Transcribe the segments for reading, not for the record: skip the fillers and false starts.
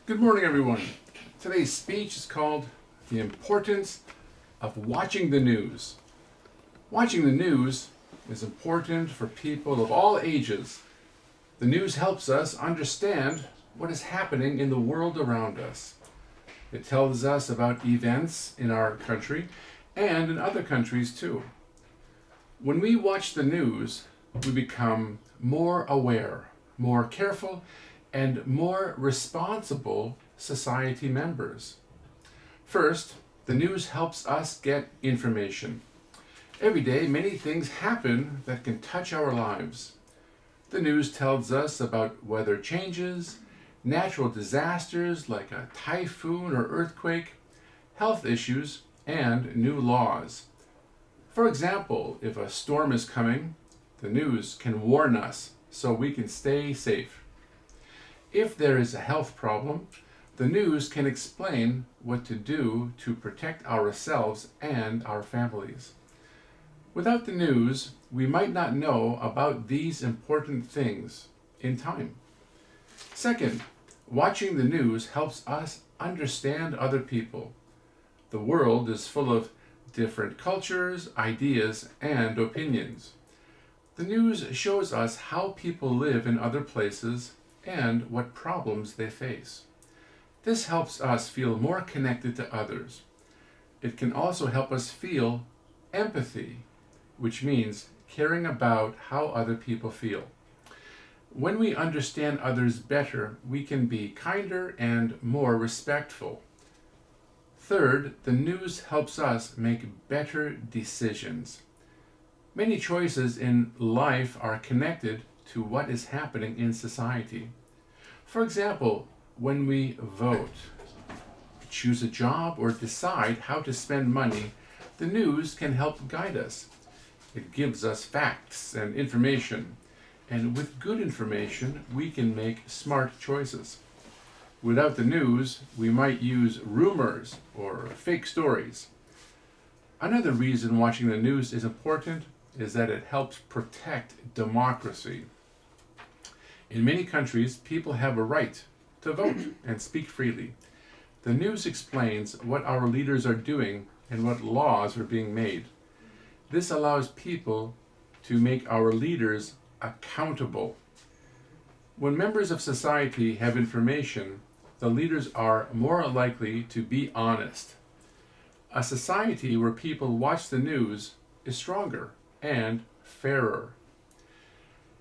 Good morning, everyone. Today's speech is called The Importance of Watching the News. Watching the news is important for people of all ages. The news helps us understand what is happening in the world around us. It tells us about events in our country and in other countries too. When we watch the news, we become more aware, more careful, and more responsible society members. First, the news helps us get information. Every day, many things happen that can touch our lives. The news tells us about weather changes, natural disasters like a typhoon or earthquake, health issues, and new laws. For example, if a storm is coming, the news can warn us so we can stay safe. If there is a health problem, the news can explain what to do to protect ourselves and our families. Without the news, we might not know about these important things in time. Second, watching the news helps us understand other people. The world is full of different cultures, ideas, and opinions. The news shows us how people live in other places and what problems they face. This helps us feel more connected to others. It can also help us feel empathy, which means caring about how other people feel. When we understand others better, we can be kinder and more respectful. Third, the news helps us make better decisions. Many choices in life are connected to what is happening in society. For example, when we vote, choose a job, or decide how to spend money, the news can help guide us. It gives us facts and information, and with good information, we can make smart choices. Without the news, we might use rumors or fake stories. Another reason watching the news is important is that it helps protect democracy. In many countries, people have a right to vote and speak freely. The news explains what our leaders are doing and what laws are being made. This allows people to make our leaders accountable. When members of society have information, the leaders are more likely to be honest. A society where people watch the news is stronger and fairer.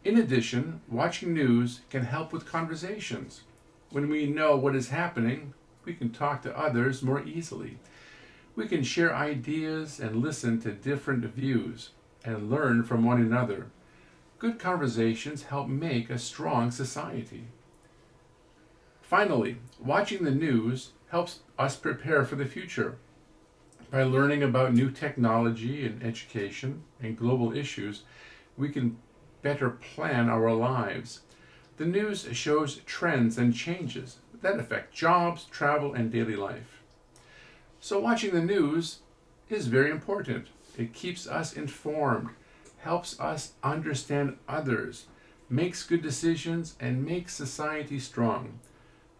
In addition, watching news can help with conversations. When we know what is happening, we can talk to others more easily. We can share ideas and listen to different views and learn from one another. Good conversations help make a strong society. Finally, watching the news helps us prepare for the future. By learning about new technology and education and global issues, we can better plan our lives. The news shows trends and changes that affect jobs, travel, and daily life. So watching the news is very important. It keeps us informed, helps us understand others, makes good decisions, and makes society strong.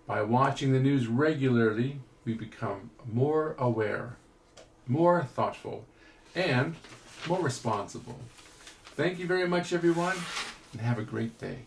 By watching the news regularly, we become more aware, more thoughtful, and more responsible. Thank you very much, everyone, and have a great day.